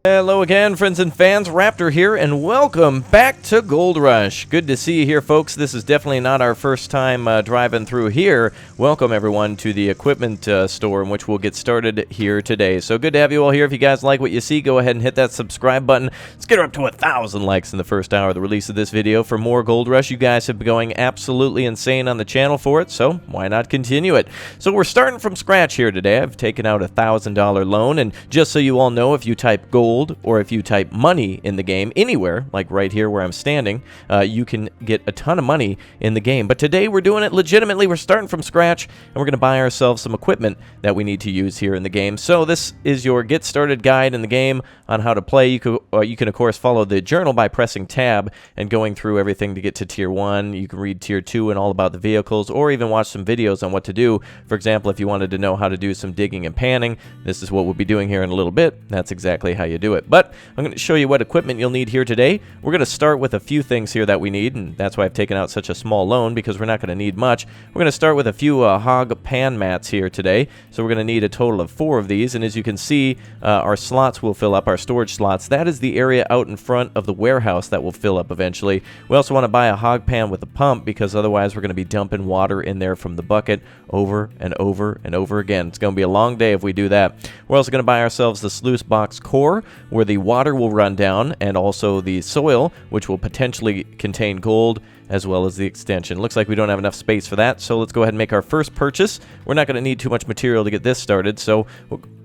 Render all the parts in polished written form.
Hello again, friends and fans. Raptor here, and welcome back to Gold Rush. Good to see you here, folks. This is definitely not our first time driving through here. Welcome, everyone, to the equipment store in which we'll get started here today. So good to have you all here. If you guys like what you see, go ahead and hit that subscribe button. Let's get her up to 1,000 likes in the first hour of the release of this video for more Gold Rush. You guys have been going absolutely insane on the channel for it, so why not continue it? So we're starting from scratch here today. I've taken out a $1,000 loan, and just so you all know, if you type gold or if you type money in the game anywhere, like right here where I'm standing, you can get a ton of money in the game. But today we're doing it legitimately. We're starting from scratch, and we're going to buy ourselves some equipment that we need to use here in the game. So this is your get started guide in the game on how to play. You can of course follow the journal by pressing tab and going through everything to get to tier 1. You can read tier 2 and all about the vehicles, or even watch some videos on what to do. For example, if you wanted to know how to do some digging and panning, this is what we'll be doing here in a little bit. That's exactly how you do it. But I'm going to show you what equipment you'll need here today. We're going to start with a few things here that we need, and that's why I've taken out such a small loan, because we're not going to need much. We're going to start with a few hog pan mats here today. So we're going to need a total of 4 of these, and as you can see, our slots will fill up, our storage slots. That is the area out in front of the warehouse that will fill up eventually. We also want to buy a hog pan with a pump, because otherwise we're going to be dumping water in there from the bucket over and over and over again. It's going to be a long day if we do that. We're also going to buy ourselves the sluice box core, where the water will run down, and also the soil, which will potentially contain gold, as well as the extension. Looks like we don't have enough space for that, so let's go ahead and make our first purchase. We're not going to need too much material to get this started, so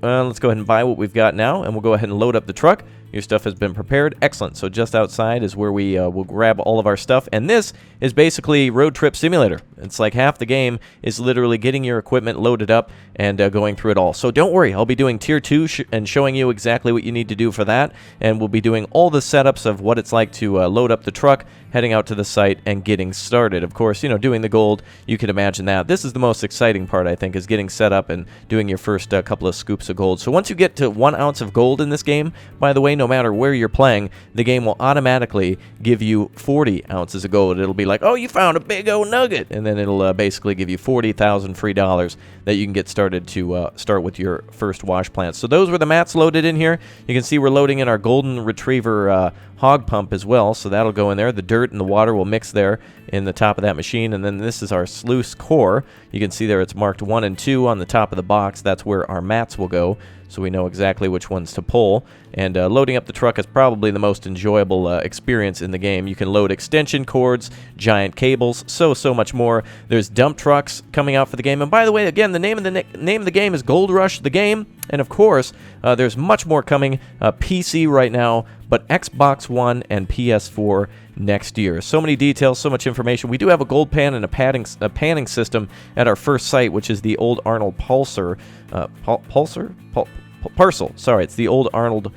let's go ahead and buy what we've got now, and we'll go ahead and load up the truck. Your stuff has been prepared. Excellent. So just outside is where we will grab all of our stuff. And this is basically Road Trip Simulator. It's like half the game is literally getting your equipment loaded up and going through it all. So don't worry. I'll be doing Tier 2 and showing you exactly what you need to do for that. And we'll be doing all the setups of what it's like to load up the truck, heading out to the site, and getting started. Of course, you know, doing the gold, you can imagine that. This is the most exciting part, I think, is getting set up and doing your first couple of scoops of gold. So once you get to 1 ounce of gold in this game, by the way, no matter where you're playing, the game will automatically give you 40 ounces of gold. It'll be like, oh, you found a big old nugget, and then it'll basically give you 40,000 free dollars that you can get started to start with your first wash plants. So those were the mats loaded in here. You can see we're loading in our golden retriever hog pump as well, so that'll go in there. The dirt and the water will mix there in the top of that machine, and then this is our sluice core. You can see there it's marked 1 and 2 on the top of the box. That's where our mats will go, so we know exactly which ones to pull. And loading up the truck is probably the most enjoyable experience in the game. You can load extension cords, giant cables, so much more. There's dump trucks coming out for the game. And by the way, again, the name of the game is Gold Rush the game. And of course, there's much more coming. PC right now, but Xbox One and PS4 next year. So many details, so much information. We do have a gold pan and a panning system at our first site, which is the old Arnold Parcel. Sorry, it's the old Arnold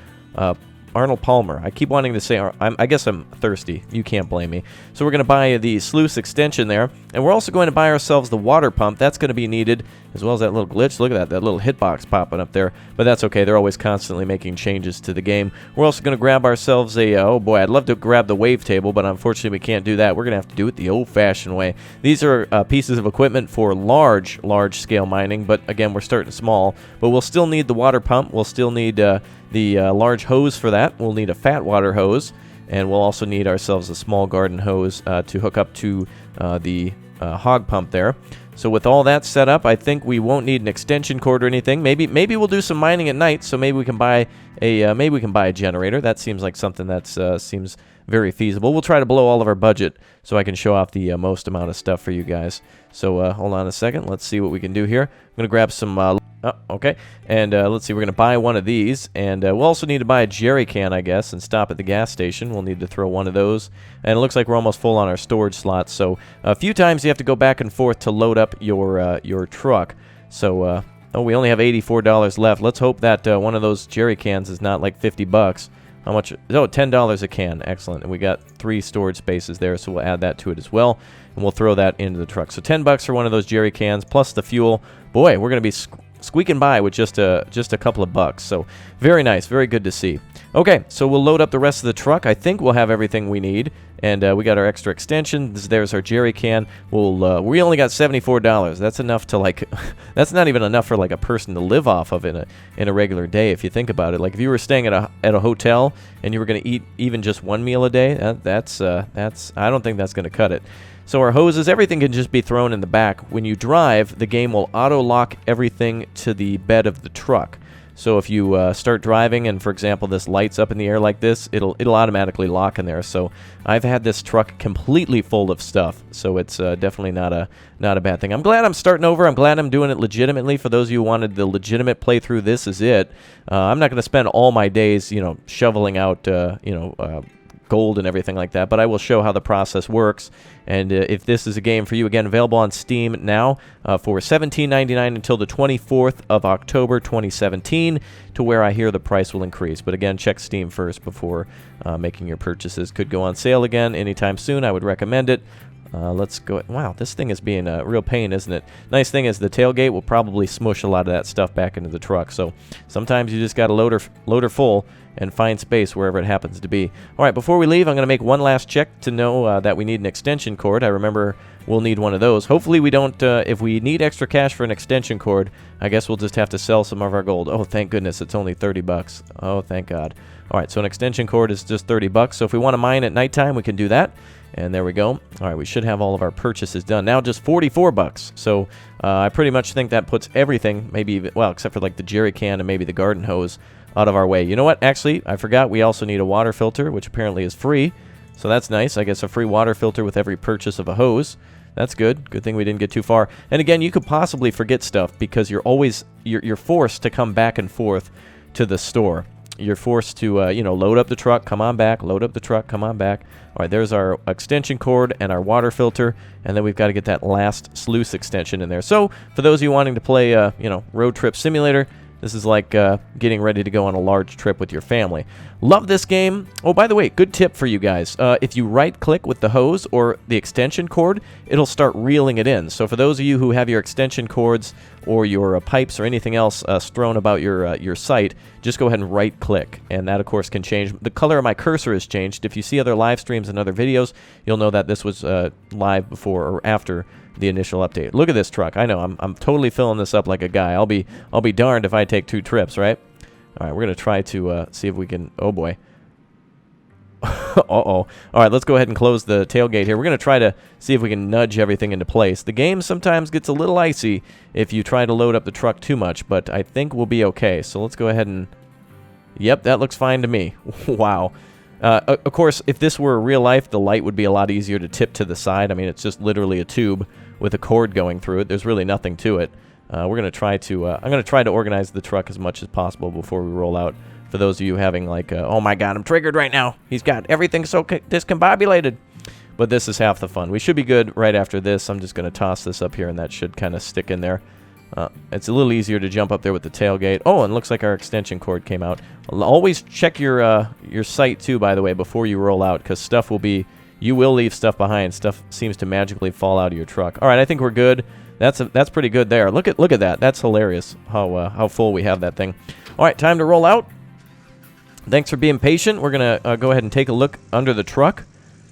Palmer. I keep wanting to say, I guess I'm thirsty. You can't blame me. So we're going to buy the sluice extension there, and we're also going to buy ourselves the water pump. That's going to be needed, as well as that little glitch. Look at that little hitbox popping up there. But that's okay. They're always constantly making changes to the game. We're also going to grab ourselves a, oh boy, I'd love to grab the wavetable, but unfortunately we can't do that. We're going to have to do it the old-fashioned way. These are pieces of equipment for large-scale mining, but again, we're starting small. But we'll still need the water pump. We'll still need the large hose for that. We'll need a fat water hose, and we'll also need ourselves a small garden hose to hook up to the hog pump there. So with all that set up, I think we won't need an extension cord or anything. Maybe we'll do some mining at night, so maybe we can buy a generator. That seems like something that seems very feasible. We'll try to blow all of our budget so I can show off the most amount of stuff for you guys. So hold on a second. Let's see what we can do here. I'm going to grab some... okay. And let's see. We're going to buy one of these. And we'll also need to buy a jerry can, I guess, and stop at the gas station. We'll need to throw one of those. And it looks like we're almost full on our storage slots. So a few times you have to go back and forth to load up your truck. So, oh, we only have $84 left. Let's hope that one of those jerry cans is not like 50 bucks. How much? Oh, $10 a can. Excellent. And we got 3 storage spaces there, so we'll add that to it as well. And we'll throw that into the truck. So $10 for one of those jerry cans, plus the fuel. Boy, we're going to be squeaking by with just a couple of bucks. So very nice, very good to see. Okay, so we'll load up the rest of the truck. I think we'll have everything we need. And we got our extra extension. There's our jerry can. We only got $74. That's enough to like. That's not even enough for like a person to live off of in a regular day. If you think about it, like if you were staying at a hotel and you were going to eat even just one meal a day, that's I don't think that's going to cut it. So our hoses, everything can just be thrown in the back. When you drive, the game will auto lock everything to the bed of the truck. So if you start driving and, for example, this lights up in the air like this, it'll automatically lock in there. So I've had this truck completely full of stuff, so it's definitely not a bad thing. I'm glad I'm starting over. I'm glad I'm doing it legitimately. For those of you who wanted the legitimate playthrough, this is it. I'm not going to spend all my days, shoveling out, gold and everything like that, but I will show how the process works. And if this is a game for you, again, available on Steam now for $17.99 until the 24th of October 2017, to where I hear the price will increase. But again, check Steam first before making your purchases. Could go on sale again anytime soon. I would recommend it. Let's go. Wow, this thing is being a real pain, isn't it? Nice thing is the tailgate will probably smush a lot of that stuff back into the truck. So sometimes you just got to load her full and find space wherever it happens to be. All right, before we leave, I'm going to make one last check to know that we need an extension cord. I remember we'll need one of those. Hopefully we don't, if we need extra cash for an extension cord, I guess we'll just have to sell some of our gold. Oh, thank goodness, it's only 30 bucks. Oh, thank God. All right, so an extension cord is just 30 bucks. So if we want to mine at nighttime, we can do that. And there we go. All right, we should have all of our purchases done. Now just 44 bucks. So I pretty much think that puts everything, maybe even, well, except for like the jerry can and maybe the garden hose, out of our way. You know what? Actually, I forgot we also need a water filter, which apparently is free. So that's nice. I guess a free water filter with every purchase of a hose. That's good. Good thing we didn't get too far. And again, you could possibly forget stuff because you're forced to come back and forth to the store. You're forced to, load up the truck, come on back, load up the truck, come on back. All right, there's our extension cord and our water filter, and then we've got to get that last sluice extension in there. So for those of you wanting to play, Road Trip Simulator, this is like getting ready to go on a large trip with your family. Love this game. Oh, by the way, good tip for you guys. If you right-click with the hose or the extension cord, it'll start reeling it in. So for those of you who have your extension cords or your pipes or anything else strewn about your site, just go ahead and right-click. And that, of course, can change. The color of my cursor has changed. If you see other live streams and other videos, you'll know that this was live before or after the initial update. Look at this truck. I know I'm totally filling this up like a guy. I'll be darned if I take 2 trips, right? All right, we're gonna try to see if we can. Oh boy. All right, let's go ahead and close the tailgate here. We're gonna try to see if we can nudge everything into place. The game sometimes gets a little icy if you try to load up the truck too much, but I think we'll be okay. So let's go ahead and. Yep, that looks fine to me. Wow. Of course, if this were real life, the light would be a lot easier to tip to the side. I mean, it's just literally a tube with a cord going through it. There's really nothing to it. We're going to try to, I'm going to try to organize the truck as much as possible before we roll out. For those of you having like, oh my God, I'm triggered right now. He's got everything so discombobulated. But this is half the fun. We should be good right after this. I'm just going to toss this up here and that should kind of stick in there. It's a little easier to jump up there with the tailgate. Oh, and looks like our extension cord came out. Always check your site too, by the way, before you roll out, because stuff will be, you will leave stuff behind. Stuff seems to magically fall out of your truck. All right, I think we're good. That's pretty good there. Look at that. That's hilarious. How full we have that thing. All right, time to roll out. Thanks for being patient. We're gonna go ahead and take a look under the truck,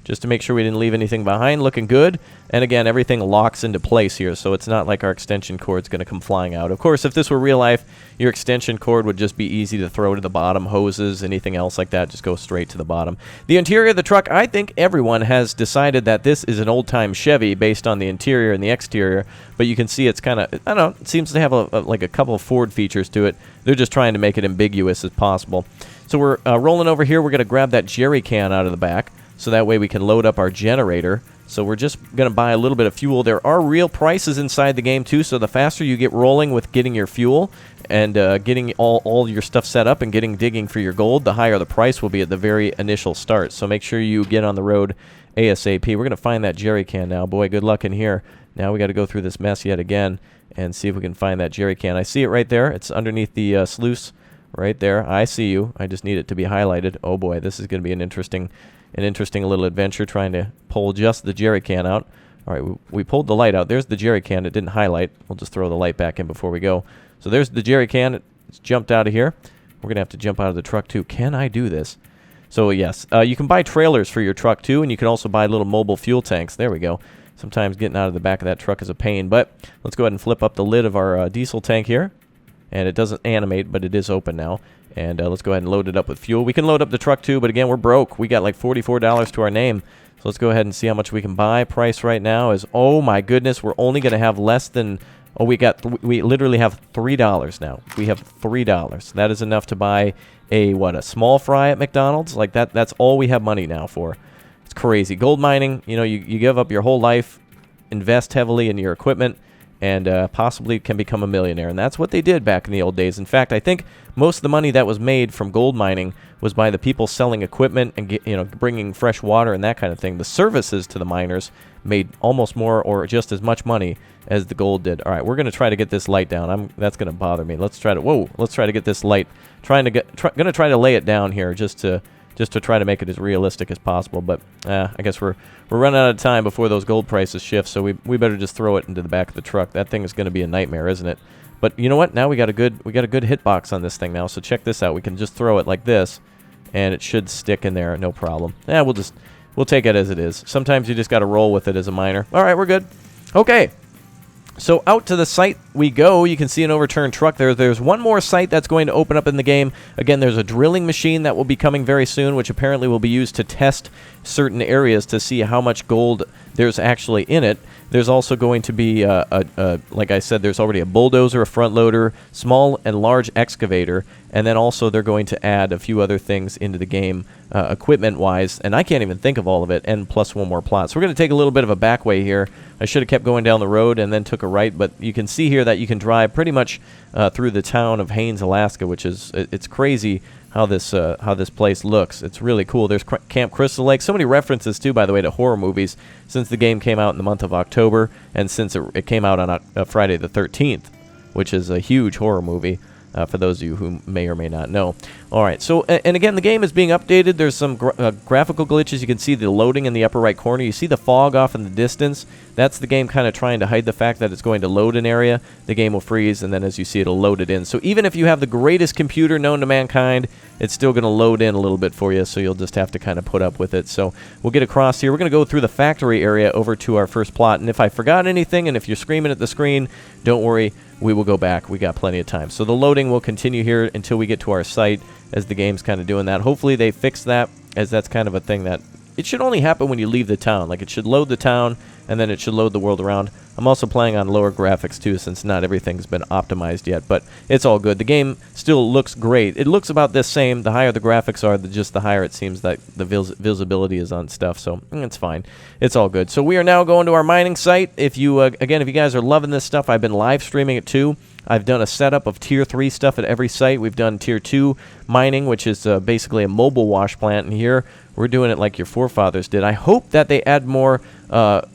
just to make sure we didn't leave anything behind. Looking good. And again, everything locks into place here, so it's not like our extension cord's going to come flying out. Of course, if this were real life, your extension cord would just be easy to throw to the bottom. Hoses, anything else like that, just go straight to the bottom. The interior of the truck, I think everyone has decided that this is an old-time Chevy based on the interior and the exterior, but you can see it's kind of, I don't know, it seems to have like a couple of Ford features to it. They're just trying to make it ambiguous as possible. So we're rolling over here. We're going to grab that jerry can out of the back, so that way we can load up our generator. So we're just going to buy a little bit of fuel. There are real prices inside the game too, so the faster you get rolling with getting your fuel and getting all your stuff set up and digging for your gold, the higher the price will be at the very initial start. So make sure you get on the road ASAP. We're going to find that jerry can now. Boy, good luck in here. Now we got to go through this mess yet again and see if we can find that jerry can. I see it right there. It's underneath the sluice right there. I see you. I just need it to be highlighted. Oh boy, this is going to be an interesting little adventure trying to pull just the jerry can out. All right, we pulled the light out. There's the jerry can. It didn't highlight. We'll just throw the light back in before we go. So there's the jerry can. It's jumped out of here. We're going to have to jump out of the truck, too. Can I do this? So, yes, you can buy trailers for your truck, too, and you can also buy little mobile fuel tanks. There we go. Sometimes getting out of the back of that truck is a pain, but let's go ahead and flip up the lid of our diesel tank here. And it doesn't animate, but it is open now. And let's go ahead and load it up with fuel. We can load up the truck, too, but again, we're broke. We got like $44 to our name. So let's go ahead and see how much we can buy. Price right now is, oh my goodness, we're only going to have less than, oh, we literally have $3 now. We have $3. That is enough to buy a small fry at McDonald's? Like that's all we have money now for. It's crazy. Gold mining, you know, you give up your whole life, invest heavily in your equipment, and possibly can become a millionaire. And that's what they did back in the old days. In fact, I think most of the money that was made from gold mining was by the people selling equipment and bringing fresh water and that kind of thing. The services to the miners made almost more or just as much money as the gold did. All right, we're going to try to get this light down. That's going to bother me. Let's try to get this light. Going to try to lay it down here just to try to make it as realistic as possible. But I guess we're running out of time before those gold prices shift, so we better just throw it into the back of the truck. That thing is going to be a nightmare, isn't it? But you know what? Now we got a good hitbox on this thing now. So check this out. We can just throw it like this, and it should stick in there, no problem. We'll take it as it is. Sometimes you just got to roll with it as a miner. All right, we're good. Okay. So out to the site we go. You can see an overturned truck there. There's one more site that's going to open up in the game. Again, there's a drilling machine that will be coming very soon, which apparently will be used to test certain areas to see how much gold there's actually in it. There's also going to be, like I said, there's already a bulldozer, a front loader, small and large excavator, and then also they're going to add a few other things into the game equipment-wise, and I can't even think of all of it, and plus one more plot. So we're going to take a little bit of a back way here. I should have kept going down the road and then took a right, but you can see here that you can drive pretty much through the town of Haines, Alaska, which is, it's crazy how this place looks. It's really cool. There's Camp Crystal Lake. So many references, too, by the way, to horror movies since the game came out in the month of October and since it came out on Friday the 13th, which is a huge horror movie. For those of you who may or may not know. All right, so, and again, the game is being updated. There's some graphical glitches. You can see the loading in the upper right corner. You see the fog off in the distance. That's the game kind of trying to hide the fact that it's going to load an area. The game will freeze, and then as you see, it'll load it in. So even if you have the greatest computer known to mankind, it's still going to load in a little bit for you, so you'll just have to kind of put up with it. So we'll get across here. We're going to go through the factory area over to our first plot, and if I forgot anything, and if you're screaming at the screen, don't worry. We will go back. We got plenty of time. So the loading will continue here until we get to our site as the game's kind of doing that. Hopefully they fix that, as that's kind of a thing that it should only happen when you leave the town. Like, it should load the town, and then it should load the world around. I'm also playing on lower graphics, too, since not everything's been optimized yet, but it's all good. The game still looks great. It looks about the same. The higher the graphics are, just the higher it seems that the visibility is on stuff, so it's fine. It's all good. So we are now going to our mining site. If you, again, if you guys are loving this stuff, I've been live streaming it, too. I've done a setup of Tier 3 stuff at every site. We've done Tier 2 mining, which is basically a mobile wash plant, and here we're doing it like your forefathers did. I hope that they add more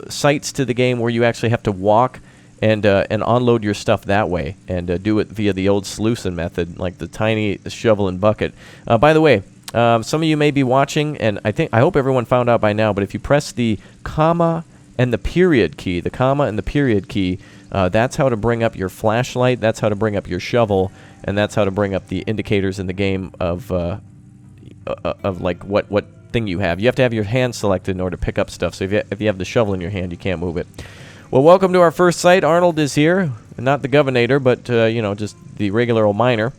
sites to the game where you actually have to walk and unload your stuff that way and do it via the old sluicing method, like the tiny shovel and bucket. By the way, some of you may be watching, and I hope everyone found out by now, but if you press the comma and the period key, that's how to bring up your flashlight, that's how to bring up your shovel, and that's how to bring up the indicators in the game of like what thing you have. You have to have your hand selected in order to pick up stuff, so if you have the shovel in your hand, you can't move it. Well, welcome to our first site. Arnold is here, not the Governator, but just the regular old miner,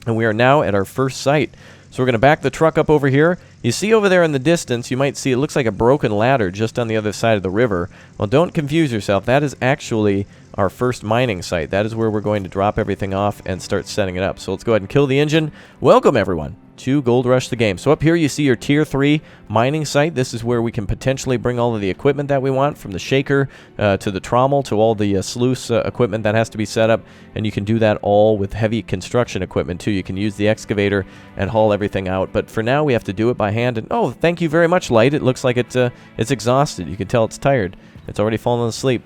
and we are now at our first site. So we're going to back the truck up over here. You see over there in the distance, you might see it looks like a broken ladder just on the other side of the river. Well, don't confuse yourself. That is actually our first mining site. That is where we're going to drop everything off and start setting it up. So let's go ahead and kill the engine. Welcome, everyone, to Gold Rush the game. So up here you see your Tier 3 mining site. This is where we can potentially bring all of the equipment that we want, from the shaker to the trommel to all the sluice equipment that has to be set up, and you can do that all with heavy construction equipment too. You can use the excavator and haul everything out, but for now we have to do it by hand. And oh, thank you very much, Light. It looks like it's exhausted. You can tell it's tired. It's already fallen asleep.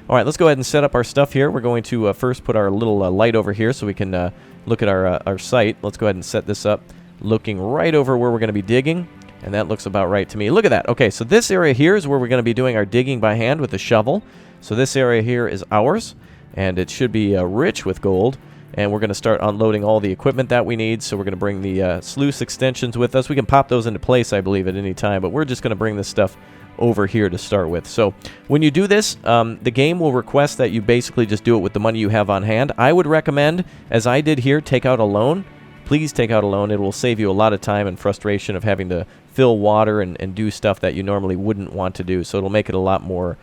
All right, let's go ahead and set up our stuff here. We're going to first put our little light over here so we can look at our site. Let's go ahead and set this up, looking right over where we're going to be digging. And that looks about right to me. Look at that. Okay, so this area here is where we're going to be doing our digging by hand with the shovel. So this area here is ours, and it should be rich with gold. And we're going to start unloading all the equipment that we need. So we're going to bring the sluice extensions with us. We can pop those into place, I believe, at any time. But we're just going to bring this stuff over here to start with. So when you do this, the game will request that you basically just do it with the money you have on hand. I would recommend, as I did here, take out a loan. Please take out a loan. It will save you a lot of time and frustration of having to fill water and do stuff that you normally wouldn't want to do. So it'll make it a lot more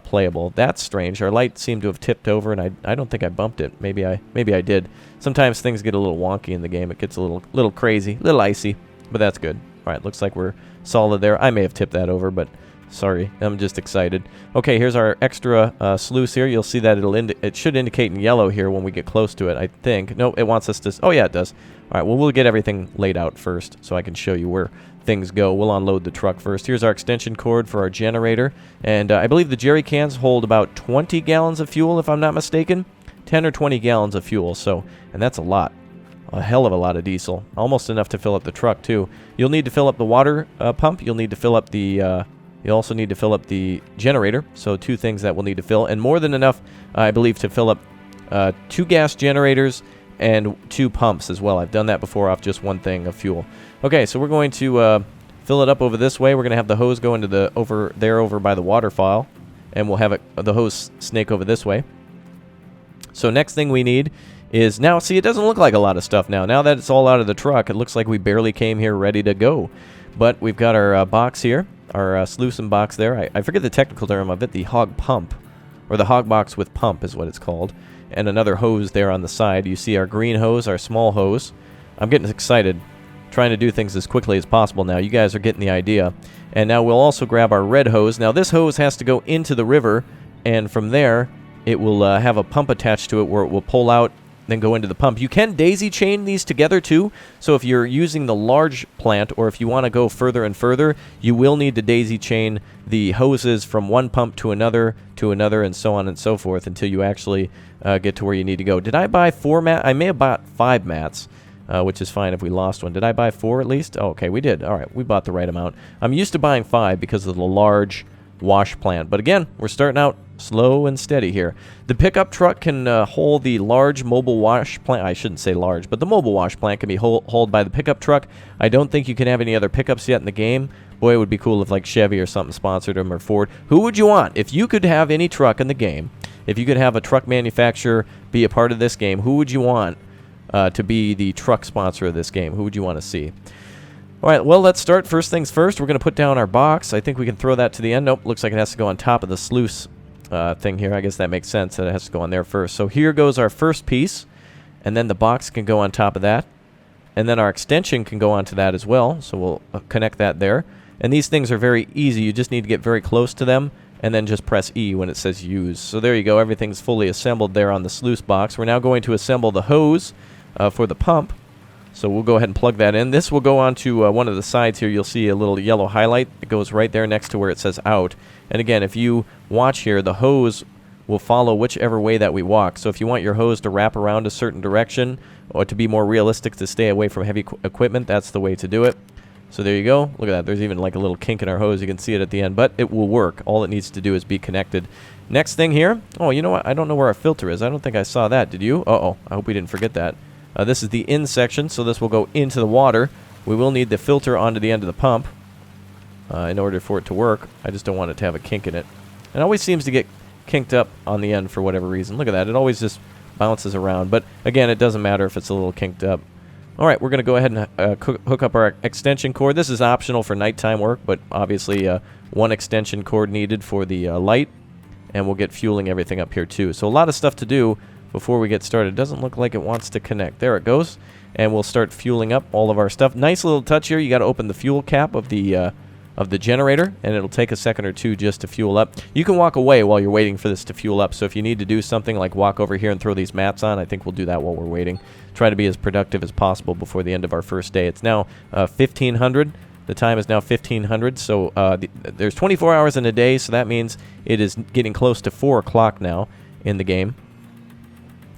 playable. That's strange. Our light seemed to have tipped over, and I don't think I bumped it. Maybe I did. Sometimes things get a little wonky in the game. It gets a little crazy, a little icy, but that's good. All right, looks like we're solid there. I may have tipped that over, but sorry, I'm just excited. Okay, here's our extra sluice here. You'll see that it should indicate in yellow here when we get close to it, I think. No, it wants us to... Oh, yeah, it does. All right, well, we'll get everything laid out first so I can show you where things go. We'll unload the truck first. Here's our extension cord for our generator. And I believe the jerry cans hold about 20 gallons of fuel, if I'm not mistaken. 10 or 20 gallons of fuel, and that's a lot. A hell of a lot of diesel. Almost enough to fill up the truck, too. You'll need to fill up the water pump. You'll need to fill up the... You also need to fill up the generator, so 2 things that we'll need to fill, and more than enough, I believe, to fill up 2 gas generators and 2 pumps as well. I've done that before off just 1 thing of fuel. Okay, so we're going to fill it up over this way. We're going to have the hose go into over by the waterfall, and we'll have the hose snake over this way. So next thing we need is now, see, it doesn't look like a lot of stuff now. Now that it's all out of the truck, it looks like we barely came here ready to go. But we've got our box here. Our sluicing box there. I forget the technical term of it. The hog pump, or the hog box with pump is what it's called. And another hose there on the side. You see our green hose, our small hose. I'm getting excited, trying to do things as quickly as possible now. You guys are getting the idea. And now we'll also grab our red hose. Now this hose has to go into the river, and from there it will have a pump attached to it where it will pull out, then go into the pump. You can daisy chain these together too, so if you're using the large plant, or if you want to go further and further, you will need to daisy chain the hoses from one pump to another, and so on and so forth until you actually get to where you need to go. Did I buy 4 mats? I may have bought 5 mats, which is fine if we lost one. Did I buy 4 at least? Oh, okay, we did. All right, we bought the right amount. I'm used to buying 5 because of the large wash plant, but again, we're starting out slow and steady here. The pickup truck can hold the large mobile wash plant. I shouldn't say large, but the mobile wash plant can be hauled by the pickup truck. I don't think you can have any other pickups yet in the game. Boy, it would be cool if like Chevy or something sponsored them, or Ford. Who would you want? If you could have any truck in the game, if you could have a truck manufacturer be a part of this game, who would you want to be the truck sponsor of this game? Who would you want to see? All right, well, let's start. First things first, we're going to put down our box. I think we can throw that to the end. Nope, looks like it has to go on top of the sluice thing here. I guess that makes sense that it has to go on there first. So here goes our first piece, and then the box can go on top of that, and then our extension can go onto that as well. So we'll connect that there. And these things are very easy. You just need to get very close to them, and then just press E when it says use. So there you go. Everything's fully assembled there on the sluice box. We're now going to assemble the hose for the pump. So we'll go ahead and plug that in. This will go onto one of the sides here. You'll see a little yellow highlight. It goes right there next to where it says out. And again, if you watch here, the hose will follow whichever way that we walk. So if you want your hose to wrap around a certain direction, or to be more realistic, to stay away from heavy equipment, that's the way to do it. So there you go. Look at that. There's even like a little kink in our hose. You can see it at the end, but it will work. All it needs to do is be connected. Next thing here. Oh, you know what? I don't know where our filter is. I don't think I saw that. Did you? Uh-oh. I hope we didn't forget that. This is the in section, so this will go into the water. We will need the filter onto the end of the pump in order for it to work. I just don't want it to have a kink in it. It always seems to get kinked up on the end for whatever reason. Look at that. It always just bounces around. But again, it doesn't matter if it's a little kinked up. All right, we're going to go ahead and hook up our extension cord. This is optional for nighttime work, but obviously one extension cord needed for the light. And we'll get fueling everything up here too. So a lot of stuff to do before we get started. It doesn't look like it wants to connect. There it goes. And we'll start fueling up all of our stuff. Nice little touch here. You got to open the fuel cap of the generator, and it'll take a second or two just to fuel up. You can walk away while you're waiting for this to fuel up. So if you need to do something like walk over here and throw these mats on, I think we'll do that while we're waiting. Try to be as productive as possible before the end of our first day. It's now 1500. The time is now 1500. So there's 24 hours in a day, so that means it is getting close to 4 o'clock now in the game.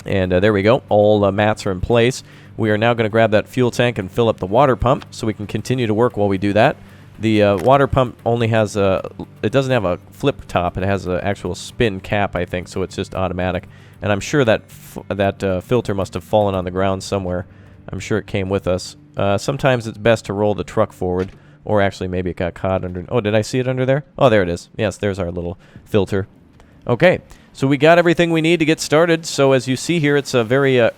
And there we go. All mats are in place. We are now going to grab that fuel tank and fill up the water pump so we can continue to work while we do that. The water pump only has a, it doesn't have a flip top. It has an actual spin cap, I think, so it's just automatic. And I'm sure that filter must have fallen on the ground somewhere. I'm sure it came with us. Sometimes it's best to roll the truck forward, or actually maybe it got caught under... Oh, did I see it under there? Oh, there it is. Yes, there's our little filter. Okay, so we got everything we need to get started. So as you see here, it's a very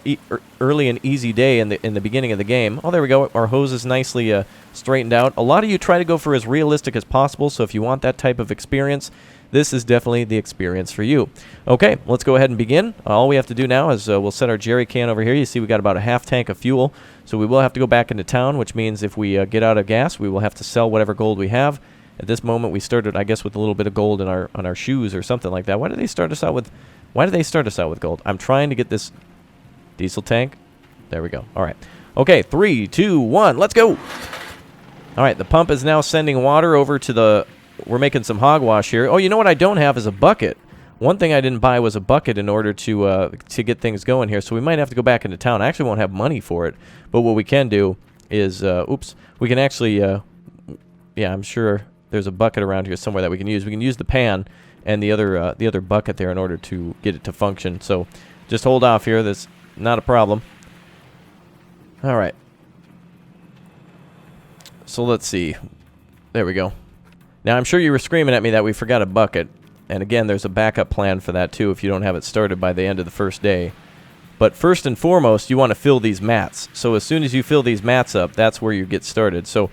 early and easy day in the beginning of the game. Oh, there we go. Our hose is nicely straightened out. A lot of you try to go for as realistic as possible, so if you want that type of experience, this is definitely the experience for you. Okay, let's go ahead and begin. All we have to do now is we'll set our jerry can over here. You see we got about a half tank of fuel, so we will have to go back into town, which means if we get out of gas, we will have to sell whatever gold we have. At this moment, we started, I guess, with a little bit of gold in on our shoes or something like that. Why did they start us out with gold? I'm trying to get this diesel tank. There we go. All right. Okay, 3, 2, 1, let's go. All right, the pump is now sending water over to the... We're making some hogwash here. Oh, you know what I don't have is a bucket. One thing I didn't buy was a bucket in order to get things going here, so we might have to go back into town. I actually won't have money for it, but what we can do is, we can actually, yeah, I'm sure there's a bucket around here somewhere that we can use. We can use the pan and the other bucket there in order to get it to function. So just hold off here. That's not a problem. All right. So let's see. There we go. Now, I'm sure you were screaming at me that we forgot a bucket. And again, there's a backup plan for that, too, if you don't have it started by the end of the first day. But first and foremost, you want to fill these mats. So as soon as you fill these mats up, that's where you get started. So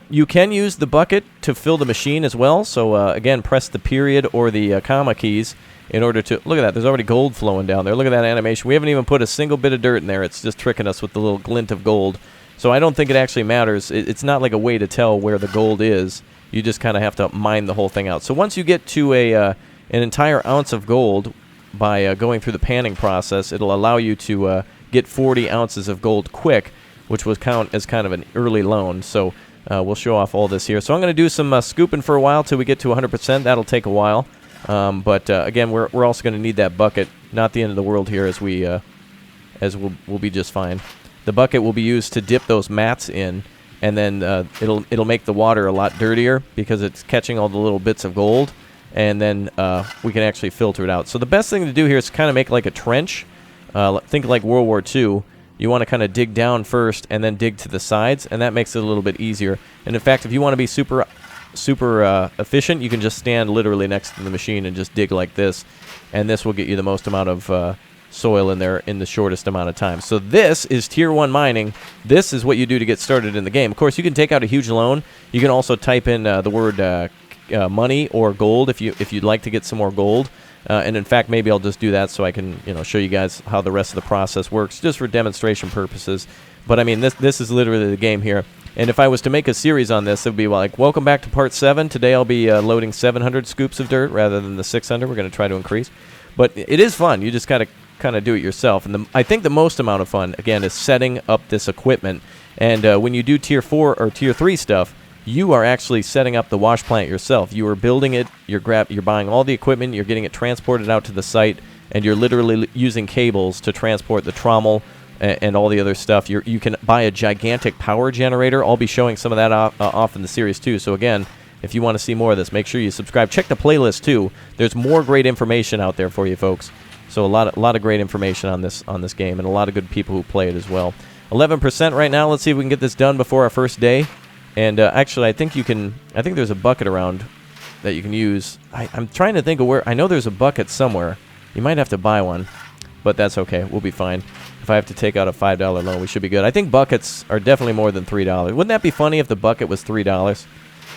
you can use the bucket to fill the machine as well. So again, press the period or the comma keys in order to... Look at that. There's already gold flowing down there. Look at that animation. We haven't even put a single bit of dirt in there. It's just tricking us with the little glint of gold. So I don't think it actually matters. It's not like a way to tell where the gold is. You just kind of have to mine the whole thing out. So once you get to an entire ounce of gold by going through the panning process, it'll allow you to get 40 ounces of gold quick, which will count as kind of an early loan. So we'll show off all this here. So I'm going to do some scooping for a while till we get to 100%. That'll take a while. But again, we're also going to need that bucket. Not the end of the world here, as we'll be just fine. The bucket will be used to dip those mats in. And then it'll make the water a lot dirtier because it's catching all the little bits of gold, and then we can actually filter it out. So the best thing to do here is kind of make like a trench. Think like World War II. You want to kind of dig down first and then dig to the sides, and that makes it a little bit easier. And in fact, if you want to be super efficient, you can just stand literally next to the machine and just dig like this, and this will get you the most amount of soil in there in the shortest amount of time. So this is tier 1 mining. This is what you do to get started in the game. Of course, you can take out a huge loan. You can also type in the word money or gold if you'd like to get some more gold. And in fact, maybe I'll just do that so I can show you guys how the rest of the process works, just for demonstration purposes. But I mean, this is literally the game here. And if I was to make a series on this, it would be like, welcome back to part 7. Today I'll be loading 700 scoops of dirt rather than the 600. We're going to try to increase. But it is fun. You just got to kind of do it yourself. And I think the most amount of fun, again, is setting up this equipment. And when you do tier 4 or tier 3 stuff, you are actually setting up the wash plant yourself. You are building it, you're buying all the equipment, you're getting it transported out to the site, and you're literally using cables to transport the trommel and all the other stuff. You can buy a gigantic power generator. I'll be showing some of that off in the series too. So again, if you want to see more of this, make sure you subscribe. Check the playlist too. There's more great information out there for you folks. So a lot of great information on this game, and a lot of good people who play it as well. 11% right now. Let's see if we can get this done before our first day. And actually, I think there's a bucket around that you can use. I'm trying to think of where. I know there's a bucket somewhere. You might have to buy one, but that's okay. We'll be fine. If I have to take out a $5 loan, we should be good. I think buckets are definitely more than $3. Wouldn't that be funny if the bucket was $3?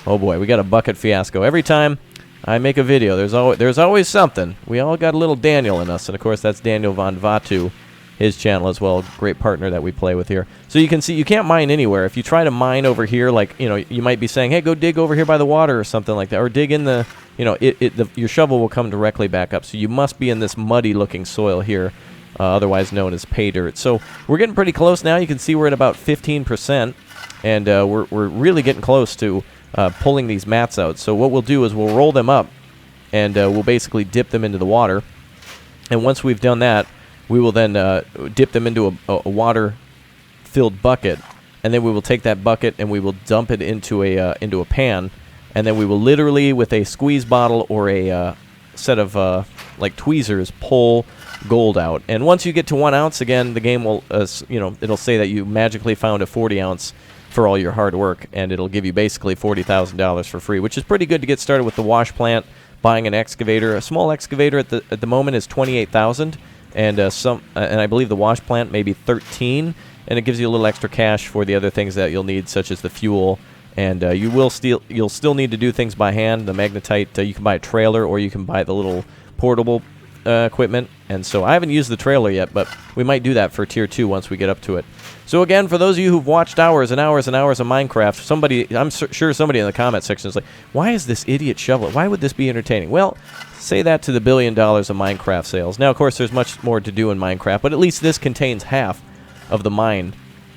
Oh boy, we got a bucket fiasco. Every time I make a video, there's always something. We all got a little Daniel in us, and of course that's Daniel Von Vatu, his channel as well, great partner that we play with here. So you can see you can't mine anywhere. If you try to mine over here, like you might be saying, hey, go dig over here by the water or something like that, or dig in the, your shovel will come directly back up. So you must be in this muddy-looking soil here, otherwise known as pay dirt. So we're getting pretty close now. You can see we're at about 15%, and we're really getting close to pulling these mats out. So what we'll do is we'll roll them up, and we'll basically dip them into the water. And once we've done that, we will then dip them into a water-filled bucket, and then we will take that bucket and we will dump it into a pan, and then we will literally, with a squeeze bottle or a set of like tweezers, pull gold out. And once you get to 1 ounce, again, the game will, it'll say that you magically found a 40 ounce for all your hard work, and it'll give you basically $40,000 for free, which is pretty good to get started with the wash plant. Buying an excavator, a small excavator at the moment is $28,000, and and I believe the wash plant maybe $13,000, and it gives you a little extra cash for the other things that you'll need, such as the fuel. And you'll still need to do things by hand. The magnetite, you can buy a trailer, or you can buy the little portable equipment. And so I haven't used the trailer yet, but we might do that for Tier 2 once we get up to it. So again, for those of you who've watched hours and hours and hours of Minecraft, I'm sure somebody in the comment section is like, why is this idiot shovel? Why would this be entertaining? Well, say that to the $1 billion of Minecraft sales. Now, of course, there's much more to do in Minecraft, but at least this contains half of the mine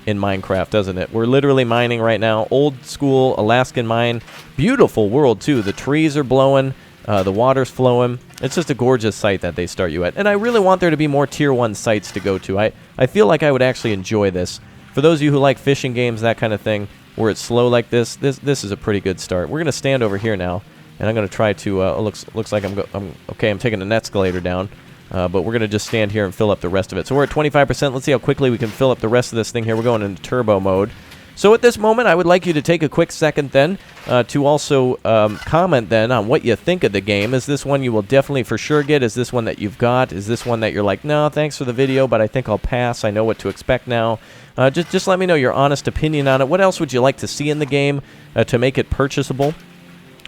in Minecraft, doesn't it? We're literally mining right now. Old school Alaskan mine. Beautiful world, too. The trees are blowing. The water's flowing. It's just a gorgeous site that they start you at. And I really want there to be more Tier 1 sites to go to. I feel like I would actually enjoy this. For those of you who like fishing games, that kind of thing, where it's slow like this is a pretty good start. We're going to stand over here now, and I'm going to try to, looks like I'm taking an escalator down. But we're going to just stand here and fill up the rest of it. So we're at 25%. Let's see how quickly we can fill up the rest of this thing here. We're going into turbo mode. So at this moment, I would like you to take a quick second then to also comment then on what you think of the game. Is this one you will definitely for sure get? Is this one that you've got? Is this one that you're like, no, thanks for the video, but I think I'll pass. I know what to expect now. Just let me know your honest opinion on it. What else would you like to see in the game to make it purchasable?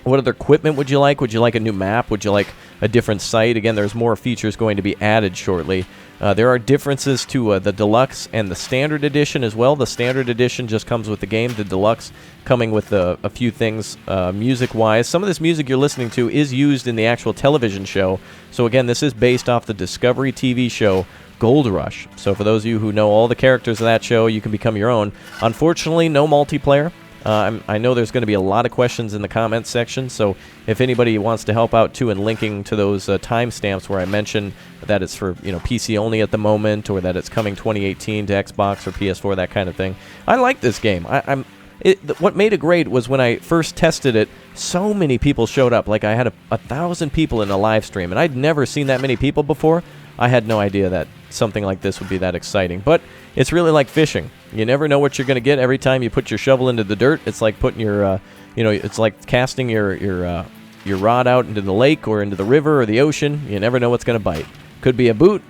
What other equipment would you like? Would you like a new map? Would you like a different site? Again, there's more features going to be added shortly. There are differences to the Deluxe and the Standard Edition as well. The Standard Edition just comes with the game. The Deluxe coming with a few things music-wise. Some of this music you're listening to is used in the actual television show. So again, this is based off the Discovery TV show Gold Rush. So for those of you who know all the characters of that show, you can become your own. Unfortunately, no multiplayer. I know there's going to be a lot of questions in the comments section, so if anybody wants to help out too in linking to those timestamps where I mention that it's for PC only at the moment, or that it's coming 2018 to Xbox or PS4, that kind of thing. I like this game. What made it great was when I first tested it, so many people showed up. Like I had 1,000 people in a live stream, and I'd never seen that many people before. I had no idea that something like this would be that exciting, but it's really like fishing. You never know what you're going to get every time you put your shovel into the dirt. It's like putting your, it's like casting your rod out into the lake or into the river or the ocean. You never know what's going to bite. Could be a boot,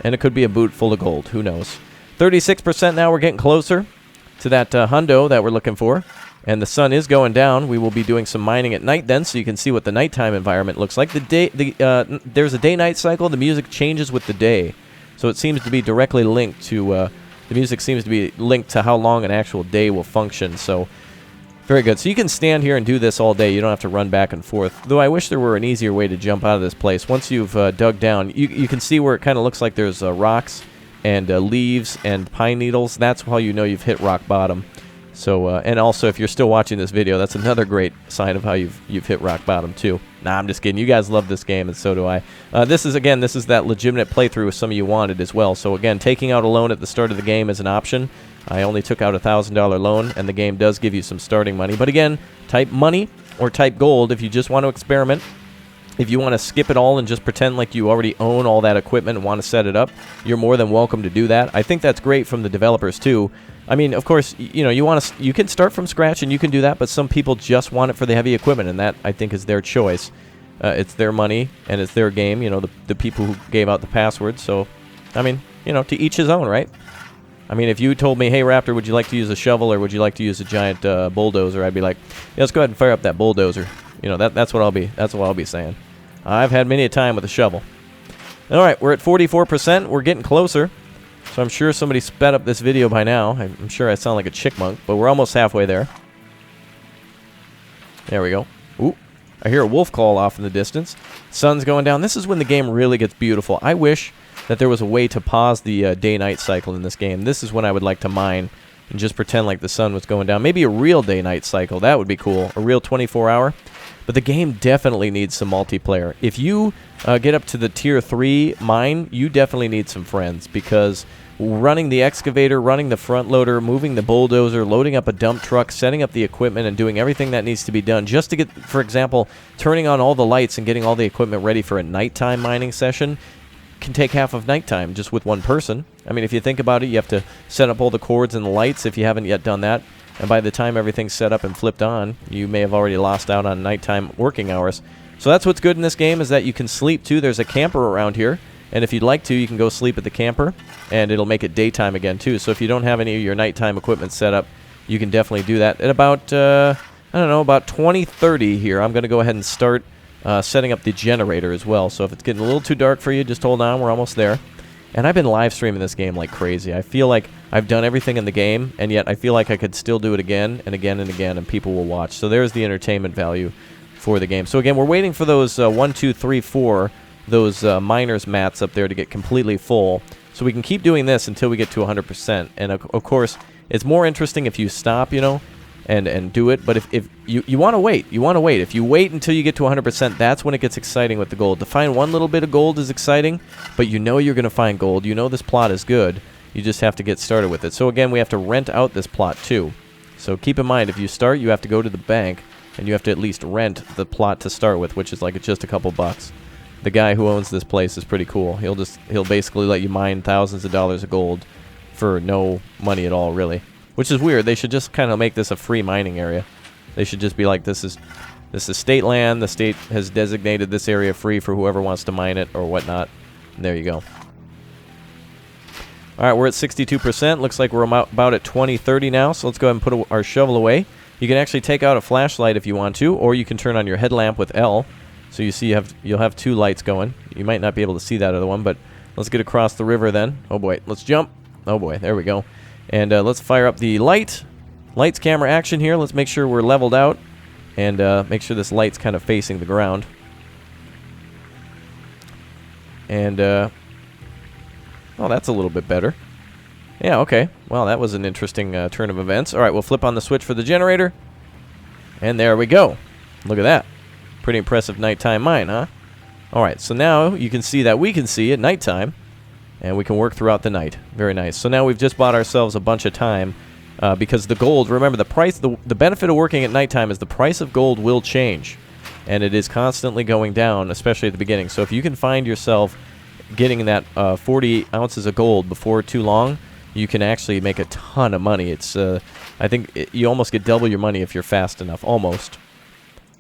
and it could be a boot full of gold. Who knows? 36% now. We're getting closer to that hundo that we're looking for, and the sun is going down. We will be doing some mining at night then, so you can see what the nighttime environment looks like. There's a day-night cycle. The music changes with the day, so it seems to be directly linked to. The music seems to be linked to how long an actual day will function, so very good. So you can stand here and do this all day. You don't have to run back and forth, though I wish there were an easier way to jump out of this place. Once you've dug down, you can see where it kind of looks like there's rocks and leaves and pine needles. That's how you know you've hit rock bottom. So, and also, if you're still watching this video, that's another great sign of how you've hit rock bottom too. Nah, I'm just kidding. You guys love this game, and so do I. This is that legitimate playthrough some of you wanted as well. So again, taking out a loan at the start of the game is an option. I only took out a $1,000 loan, and the game does give you some starting money. But again, type money or type gold if you just want to experiment. If you want to skip it all and just pretend like you already own all that equipment and want to set it up, you're more than welcome to do that. I think that's great from the developers too. I mean, of course, you can start from scratch and you can do that, but some people just want it for the heavy equipment, and that I think is their choice. It's their money and it's their game. The people who gave out the password. So, I mean, to each his own, right? I mean, if you told me, hey Raptor, would you like to use a shovel or would you like to use a giant bulldozer? I'd be like, yeah, let's go ahead and fire up that bulldozer. That's what I'll be saying. I've had many a time with a shovel. All right, we're at 44%. We're getting closer. So I'm sure somebody sped up this video by now. I'm sure I sound like a chickmunk, but we're almost halfway there. There we go. Ooh, I hear a wolf call off in the distance. Sun's going down. This is when the game really gets beautiful. I wish that there was a way to pause the day-night cycle in this game. This is when I would like to mine and just pretend like the sun was going down. Maybe a real day-night cycle. That would be cool. A real 24-hour. But the game definitely needs some multiplayer. If you get up to the Tier 3 mine, you definitely need some friends, because running the excavator, running the front loader, moving the bulldozer, loading up a dump truck, setting up the equipment, and doing everything that needs to be done just to get, for example, turning on all the lights and getting all the equipment ready for a nighttime mining session can take half of nighttime just with one person. I mean, if you think about it, you have to set up all the cords and the lights if you haven't yet done that. And by the time everything's set up and flipped on, you may have already lost out on nighttime working hours. So that's what's good in this game, is that you can sleep too. There's a camper around here, and if you'd like to, you can go sleep at the camper, and it'll make it daytime again too. So if you don't have any of your nighttime equipment set up, you can definitely do that. At about, I don't know, about 20:30 here, I'm going to go ahead and start setting up the generator as well. So if it's getting a little too dark for you, just hold on. We're almost there. And I've been live streaming this game like crazy. I feel like I've done everything in the game, and yet I feel like I could still do it again and again and again, and people will watch. So there's the entertainment value for the game. So again, we're waiting for those 1, 2, 3, 4, those miners mats up there to get completely full. So we can keep doing this until we get to 100%. And of course, it's more interesting if you stop, you know, and do it. But if you want to wait, If you wait until you get to 100%, that's when it gets exciting with the gold. To find one little bit of gold is exciting, but you know you're going to find gold. You know this plot is good. You just have to get started with it. So again, we have to rent out this plot too. So keep in mind, if you start, you have to go to the bank, and you have to at least rent the plot to start with, which is like just a couple bucks. The guy who owns this place is pretty cool. He'll basically let you mine thousands of dollars of gold for no money at all, really. Which is weird. They should just kind of make this a free mining area. They should just be like, this is state land. The state has designated this area free for whoever wants to mine it or whatnot. And there you go. All right, we're at 62%. Looks like we're about at 20:30 now. So let's go ahead and put our shovel away. You can actually take out a flashlight if you want to, or you can turn on your headlamp with L. So you see you'll have two lights going. You might not be able to see that other one, but let's get across the river then. Oh boy, let's jump. Oh boy, there we go. And let's fire up the lights camera action here. Let's make sure we're leveled out, and make sure this light's kind of facing the ground. And oh, that's a little bit better. Yeah, okay. Well, that was an interesting turn of events. All right, we'll flip on the switch for the generator, and there we go. Look at that. Pretty impressive nighttime mine, huh? All right, so now you can see that we can see at nighttime, and we can work throughout the night. Very nice. So now we've just bought ourselves a bunch of time because the gold, remember the price, the benefit of working at nighttime is the price of gold will change, and it is constantly going down, especially at the beginning. So if you can find yourself getting that 40 ounces of gold before too long, you can actually make a ton of money. It's I think you almost get double your money if you're fast enough, almost.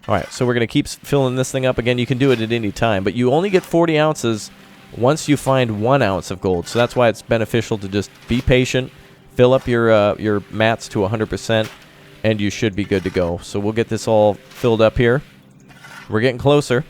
All right, so we're going to keep filling this thing up. Again, you can do it at any time, but you only get 40 ounces once you find 1 ounce of gold. So that's why it's beneficial to just be patient, fill up your mats to 100%, and you should be good to go. So we'll get this all filled up here. We're getting closer.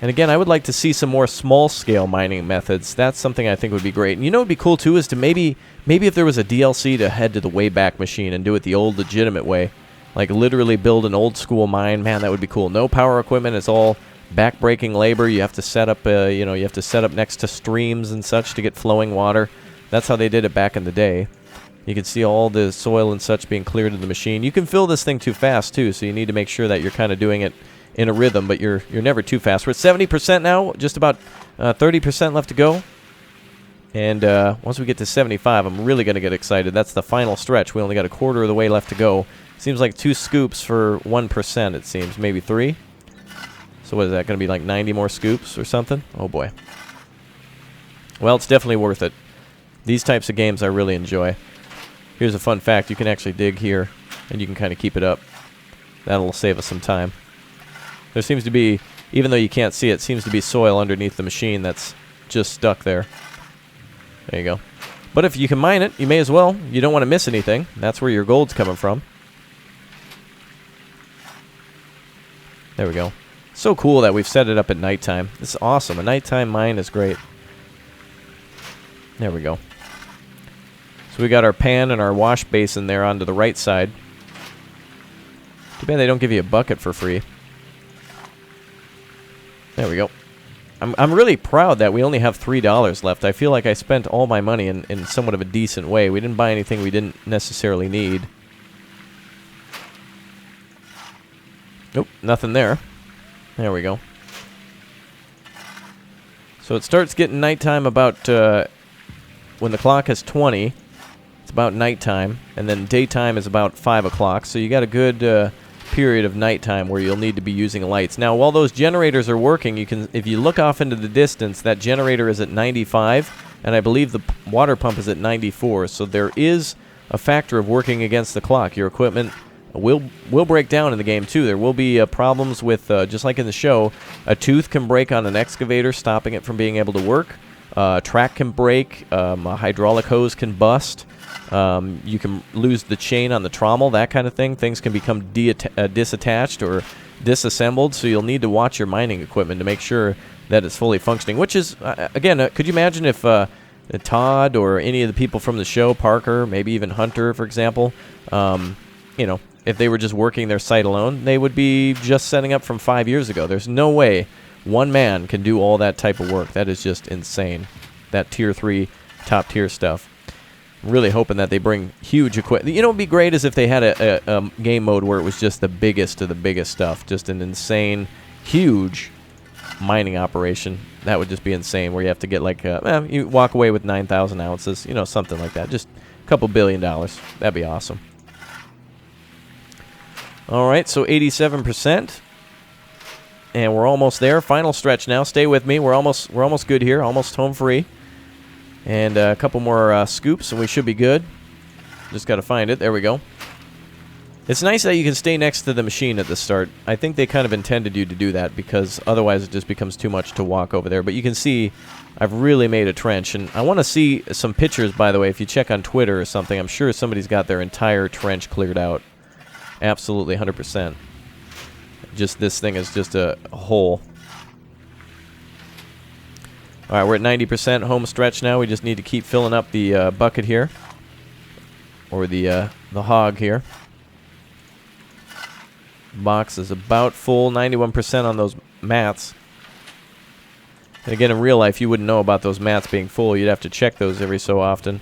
And again, I would like to see some more small-scale mining methods. That's something I think would be great. And you know what would be cool, too, is to maybe if there was a DLC to head to the Wayback Machine and do it the old legitimate way. Like literally build an old-school mine. Man, that would be cool. No power equipment. It's all back-breaking labor. You have to set up, you have to set up next to streams and such to get flowing water. That's how they did it back in the day. You can see all the soil and such being cleared in the machine. You can fill this thing too fast, too, so you need to make sure that you're kind of doing it in a rhythm, but you're never too fast. We're at 70% now, just about 30% left to go. And once we get to 75, I'm really going to get excited. That's the final stretch. We only got a quarter of the way left to go. Seems like 2 scoops for 1%, it seems. Maybe 3. So what is that, going to be like 90 more scoops or something? Oh boy. Well, it's definitely worth it. These types of games I really enjoy. Here's a fun fact. You can actually dig here, and you can kind of keep it up. That'll save us some time. There seems to be, even though you can't see it, seems to be soil underneath the machine that's just stuck there. There you go. But if you can mine it, you may as well. You don't want to miss anything. That's where your gold's coming from. There we go. So cool that we've set it up at nighttime. This is awesome. A nighttime mine is great. There we go. So we got our pan and our wash basin there onto the right side. Too bad they don't give you a bucket for free. There we go. I'm really proud that we only have $3 left. I feel like I spent all my money in somewhat of a decent way. We didn't buy anything we didn't necessarily need. Nope, nothing there. There we go. So it starts getting nighttime about when the clock is 20. It's about nighttime, and then daytime is about 5 o'clock. So you got a good period of nighttime where you'll need to be using lights. Now, while those generators are working, you can, if you look off into the distance, that generator is at 95, and I believe the water pump is at 94. So there is a factor of working against the clock. Your equipment will break down in the game too. There will be problems with, just like in the show, a tooth can break on an excavator, stopping it from being able to work. Track can break. A hydraulic hose can bust. You can lose the chain on the trommel, that kind of thing. Things can become disattached or disassembled, so you'll need to watch your mining equipment to make sure that it's fully functioning. Which is, again, could you imagine if Todd or any of the people from the show, Parker, maybe even Hunter, for example, you know, if they were just working their site alone, they would be just setting up from 5 years ago. There's no way one man can do all that type of work. That is just insane. That Tier 3, top-tier stuff. I'm really hoping that they bring huge equipment. You know what would be great is if they had a game mode where it was just the biggest of the biggest stuff. Just an insane, huge mining operation. That would just be insane, where you have to get like, you walk away with 9,000 ounces, you know, something like that. Just a couple $1 billion. That'd be awesome. All right, so 87%. And we're almost there. Final stretch now. Stay with me. We're almost good here. Almost home free. And a couple more scoops, and we should be good. Just got to find it. There we go. It's nice that you can stay next to the machine at the start. I think they kind of intended you to do that, because otherwise it just becomes too much to walk over there. But you can see I've really made a trench. And I want to see some pictures, by the way. If you check on Twitter or something, I'm sure somebody's got their entire trench cleared out. Absolutely, 100%. Just this thing is just a hole. All right, we're at 90% home stretch now. We just need to keep filling up the bucket here, or the hog here. Box is about full, 91% on those mats. And again, in real life, you wouldn't know about those mats being full. You'd have to check those every so often,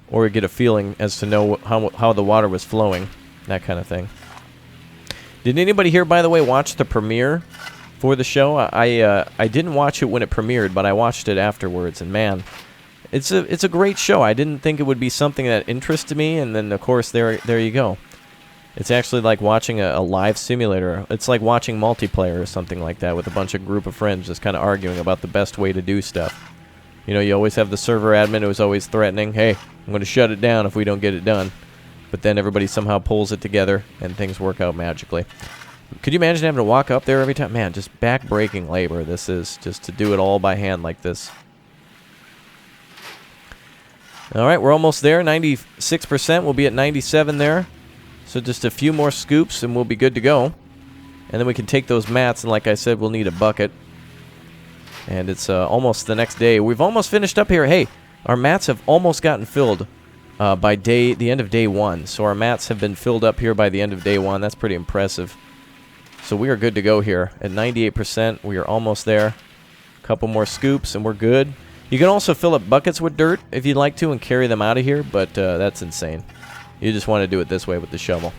or get a feeling as to know how the water was flowing, that kind of thing. Did anybody here, by the way, watch the premiere for the show? I didn't watch it when it premiered, but I watched it afterwards, and man, it's a great show. I didn't think it would be something that interested me, and then of course there you go. It's actually like watching a live simulator. It's like watching multiplayer or something like that, with a bunch of group of friends just kind of arguing about the best way to do stuff. You know, you always have the server admin who's always threatening, hey, I'm going to shut it down if we don't get it done. But then everybody somehow pulls it together, and things work out magically. Could you imagine having to walk up there every time? Man, just back-breaking labor this is, just to do it all by hand like this. All right, we're almost there, 96%. We'll be at 97 there. So just a few more scoops, and we'll be good to go. And then we can take those mats, and like I said, we'll need a bucket. And it's almost the next day. We've almost finished up here. Hey, our mats have almost gotten filled by the end of day 1. So our mats have been filled up here by the end of day 1. That's pretty impressive. So we are good to go here. At 98%, we are almost there. A couple more scoops, and we're good. You can also fill up buckets with dirt if you'd like to and carry them out of here, but that's insane. You just want to do it this way with the shovel.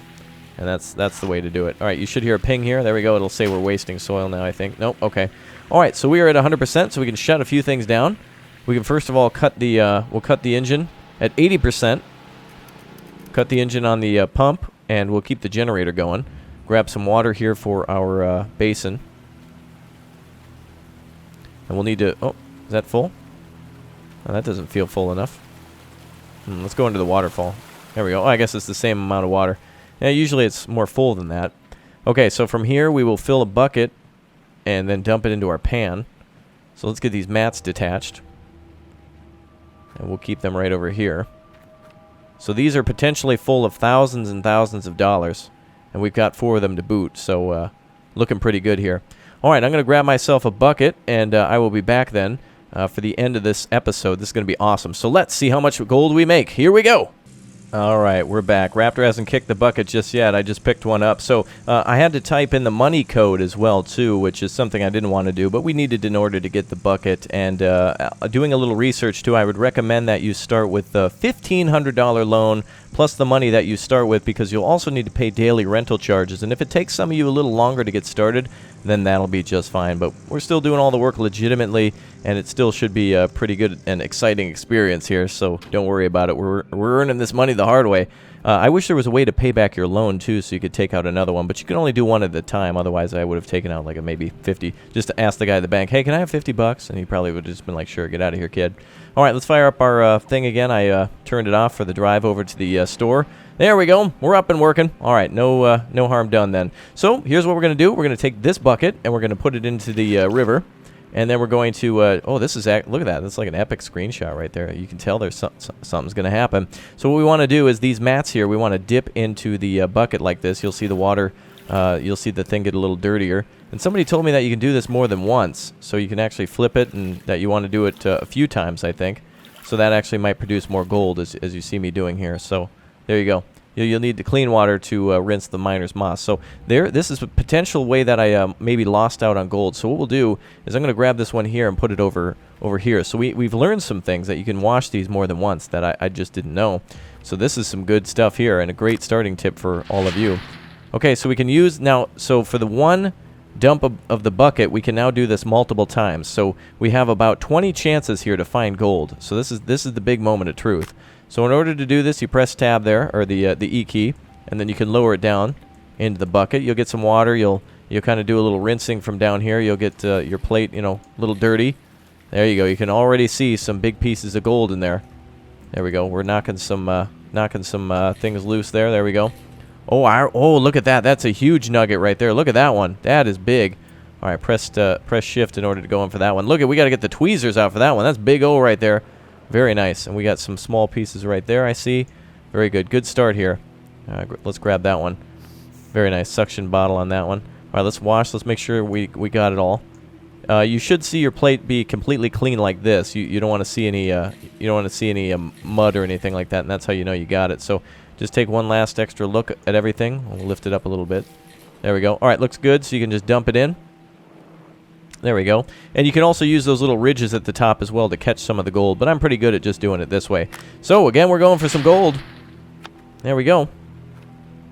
And that's the way to do it. All right, you should hear a ping here. There we go. It'll say we're wasting soil now, I think. Nope, okay. All right, so we are at 100%, so we can shut a few things down. We can first of all cut the we'll cut the engine at 80%. Cut the engine on the pump, and we'll keep the generator going. Grab some water here for our basin. And we'll need to... Oh, is that full? Oh, that doesn't feel full enough. Let's go into the waterfall. There we go. Oh, I guess it's the same amount of water. Yeah, usually it's more full than that. Okay, so from here we will fill a bucket and then dump it into our pan. So let's get these mats detached. And we'll keep them right over here. So these are potentially full of thousands and thousands of dollars. And we've got 4 of them to boot, so looking pretty good here. All right, I'm going to grab myself a bucket, and I will be back then for the end of this episode. This is going to be awesome. So let's see how much gold we make. Here we go. All right, we're back. Raptor hasn't kicked the bucket just yet. I just picked one up. So I had to type in the money code as well, too, which is something I didn't want to do, but we needed in order to get the bucket. And doing a little research, too, I would recommend that you start with the $1,500 loan plus the money that you start with, because you'll also need to pay daily rental charges. And if it takes some of you a little longer to get started, then that'll be just fine. But we're still doing all the work legitimately, and it still should be a pretty good and exciting experience here, so don't worry about it. We're earning this money the hard way. I wish there was a way to pay back your loan, too, so you could take out another one, but you can only do one at a time. Otherwise, I would have taken out like a maybe 50, just to ask the guy at the bank, hey, can I have 50 bucks? And he probably would have just been like, sure, get out of here, kid. All right, let's fire up our thing again. I turned it off for the drive over to the store. There we go. We're up and working. All right, no harm done then. So here's what we're going to do. We're going to take this bucket, and we're going to put it into the river. And then we're going to, oh, this is, look at that. That's like an epic screenshot right there. You can tell there's something's going to happen. So what we want to do is these mats here, we want to dip into the bucket like this. You'll see the water, you'll see the thing get a little dirtier. And somebody told me that you can do this more than once. So you can actually flip it, and that you want to do it a few times, I think. So that actually might produce more gold, as you see me doing here. So there you go. You'll need the clean water to rinse the miner's moss. So this is a potential way that I maybe lost out on gold. So what we'll do is I'm going to grab this one here and put it over here. So we've learned some things that you can wash these more than once that I just didn't know. So this is some good stuff here and a great starting tip for all of you. Okay, so we can use now, so for the one dump of the bucket, we can now do this multiple times. So we have about 20 chances here to find gold. So this is the big moment of truth. So in order to do this, you press tab there, or the E key, and then you can lower it down into the bucket. You'll get some water. You'll kind of do a little rinsing from down here. You'll get your plate, you know, a little dirty. There you go. You can already see some big pieces of gold in there. There we go. We're knocking some things loose there. There we go. Oh, look at that. That's a huge nugget right there. Look at that one. That is big. All right, press shift in order to go in for that one. Look, we got to get the tweezers out for that one. That's big O right there. Very nice. And we got some small pieces right there, I see. Very good. Good start here. Let's grab that one. Very nice. Suction bottle on that one. All right, let's wash. Let's make sure we got it all. You should see your plate be completely clean like this. You don't want to see any mud or anything like that, and that's how you know you got it. So just take one last extra look at everything. We'll lift it up a little bit. There we go. All right, looks good. So you can just dump it in. There we go. And you can also use those little ridges at the top as well to catch some of the gold, but I'm pretty good at just doing it this way. So again, we're going for some gold. There we go.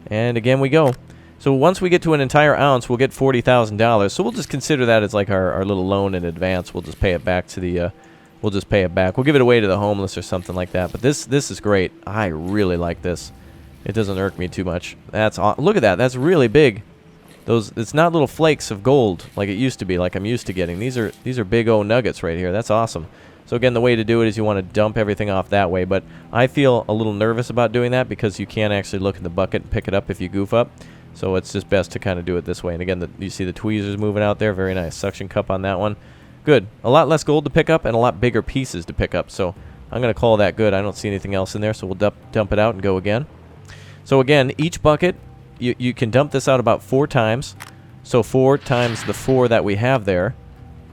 And again we go. So once we get to an entire ounce, we'll get $40,000. So we'll just consider that as like our little loan in advance. We'll just pay it back to the we'll just pay it back. We'll give it away to the homeless or something like that. But this is great. I really like this. It doesn't irk me too much. Look at that. That's really big. It's not little flakes of gold like it used to be, like I'm used to getting. These are big O nuggets right here. That's awesome. So again, the way to do it is you want to dump everything off that way, but I feel a little nervous about doing that because you can't actually look in the bucket and pick it up if you goof up. So it's just best to kind of do it this way. And again, you see the tweezers moving out there. Very nice. Suction cup on that one. Good. A lot less gold to pick up and a lot bigger pieces to pick up. So I'm going to call that good. I don't see anything else in there, so we'll dump it out and go again. So again, each bucket, you can dump this out about 4 times. So 4 times the 4 that we have there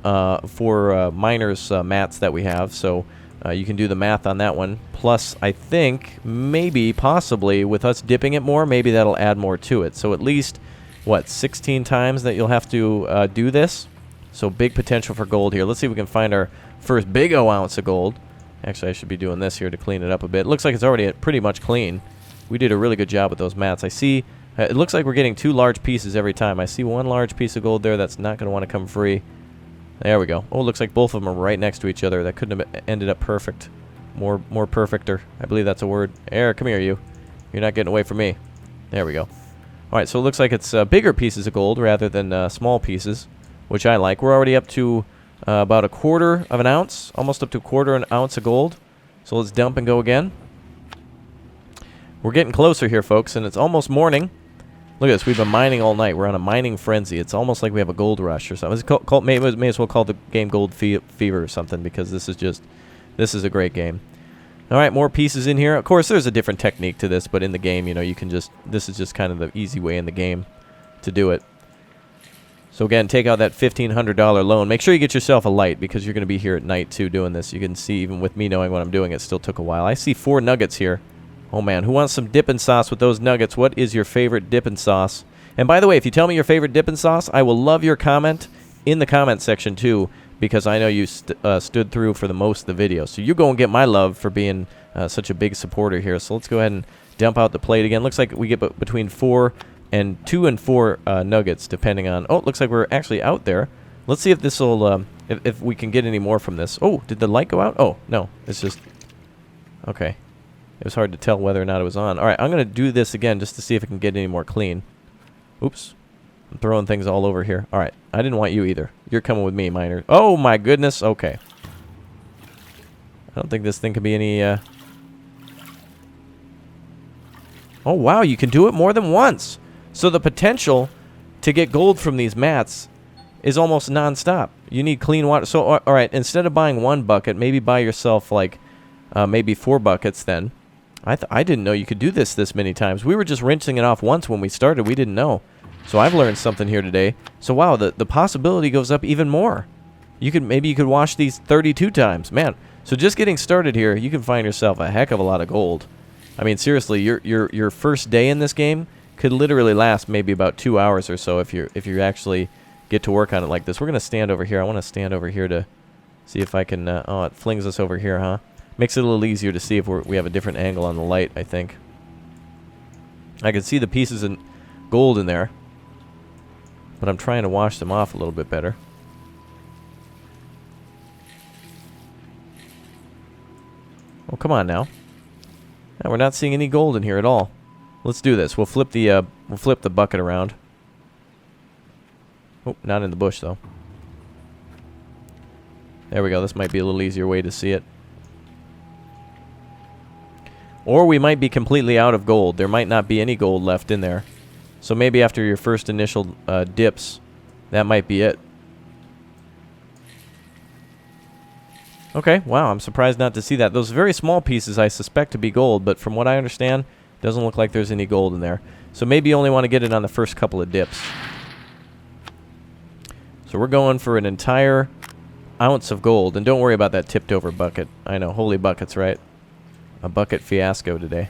for miners mats that we have. So you can do the math on that one. Plus, I think, maybe, possibly, with us dipping it more, maybe that'll add more to it. So at least, what, 16 times that you'll have to do this? So big potential for gold here. Let's see if we can find our first big O ounce of gold. Actually, I should be doing this here to clean it up a bit. It looks like it's already pretty much clean. We did a really good job with those mats. I see... it looks like we're getting 2 large pieces every time. I see 1 large piece of gold there that's not going to want to come free. There we go. Oh, it looks like both of them are right next to each other. That couldn't have ended up perfect. More perfecter. I believe that's a word. Come here, you. You're not getting away from me. There we go. All right, so it looks like it's bigger pieces of gold rather than small pieces, which I like. We're already up to about 1/4 of an ounce, almost up to 1/4 an ounce of gold. So let's dump and go again. We're getting closer here, folks, and it's almost morning. Look at this. We've been mining all night. We're on a mining frenzy. It's almost like we have a gold rush or something. It's may as well call the game Gold Fever or something because this is a great game. All right, more pieces in here. Of course, there's a different technique to this, but in the game, you know, this is just kind of the easy way in the game to do it. So again, take out that $1,500 loan. Make sure you get yourself a light because you're going to be here at night too doing this. You can see even with me knowing what I'm doing, it still took a while. I see 4 nuggets here. Oh, man. Who wants some dipping sauce with those nuggets? What is your favorite dipping sauce? And by the way, if you tell me your favorite dipping sauce, I will love your comment in the comment section, too, because I know you stood through for the most of the video. So you go and get my love for being such a big supporter here. So let's go ahead and dump out the plate again. Looks like we get between 4 and 2 and 4 nuggets, depending on... Oh, it looks like we're actually out there. Let's see if this will... if we can get any more from this. Oh, did the light go out? Oh, no. It's just... Okay. It was hard to tell whether or not it was on. All right, I'm going to do this again just to see if it can get any more clean. Oops. I'm throwing things all over here. All right. I didn't want you either. You're coming with me, miner. Oh, my goodness. Okay. I don't think this thing could be any... Oh, wow. You can do it more than once. So the potential to get gold from these mats is almost non-stop. You need clean water. So, all right, instead of buying 1 bucket, maybe buy yourself, like, maybe 4 buckets then. I didn't know you could do this many times. We were just rinsing it off once when we started. We didn't know. So I've learned something here today. So, wow, the possibility goes up even more. Maybe you could wash these 32 times. Man, so just getting started here, you can find yourself a heck of a lot of gold. I mean, seriously, your first day in this game could literally last maybe about 2 hours or so if you actually get to work on it like this. We're going to stand over here. I want to stand over here to see if I can... oh, it flings us over here, huh? Makes it a little easier to see if we have a different angle on the light, I think. I can see the pieces of gold in there, but I'm trying to wash them off a little bit better. Oh, come on now. Now we're not seeing any gold in here at all. Let's do this. We'll flip the bucket around. Oh, not in the bush though. There we go. This might be a little easier way to see it. Or we might be completely out of gold. There might not be any gold left in there. So maybe after your first initial dips, that might be it. Okay, wow, I'm surprised not to see that. Those very small pieces I suspect to be gold, but from what I understand, doesn't look like there's any gold in there. So maybe you only want to get it on the first couple of dips. So we're going for an entire ounce of gold. And don't worry about that tipped over bucket. I know, holy buckets, right? A bucket fiasco today.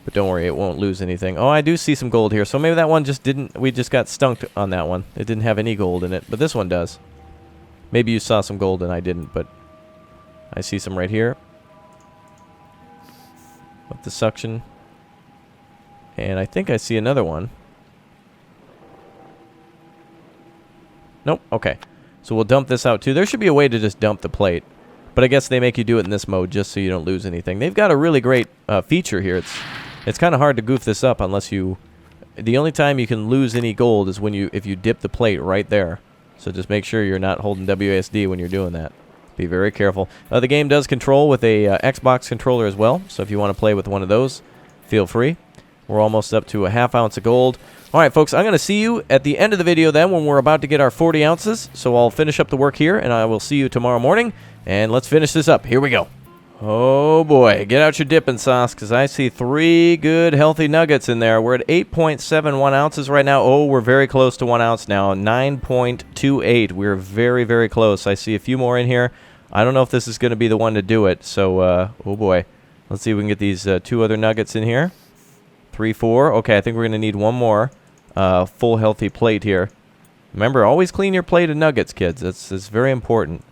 But don't worry, it won't lose anything. Oh, I do see some gold here. So maybe that one just didn't... We just got stunked on that one. It didn't have any gold in it. But this one does. Maybe you saw some gold and I didn't, but... I see some right here. With the suction. And I think I see another one. Nope, okay. So we'll dump this out too. There should be a way to just dump the plate. But I guess they make you do it in this mode just so you don't lose anything. They've got a really great feature here. It's kind of hard to goof this up unless you... The only time you can lose any gold is when if you dip the plate right there. So just make sure you're not holding WASD when you're doing that. Be very careful. The game does control with a Xbox controller as well. So if you want to play with one of those, feel free. We're almost up to a ½ ounce of gold. All right, folks, I'm going to see you at the end of the video then when we're about to get our 40 ounces. So I'll finish up the work here, and I will see you tomorrow morning. And let's finish this up. Here we go. Oh, boy. Get out your dipping sauce, because I see 3 good, healthy nuggets in there. We're at 8.71 ounces right now. Oh, we're very close to 1 ounce now. 9.28. We're very, very close. I see a few more in here. I don't know if this is going to be the one to do it. So, oh, boy. Let's see if we can get these 2 other nuggets in here. 3, 4. Okay, I think we're going to need one more full, healthy plate here. Remember, always clean your plate of nuggets, kids. It's very important.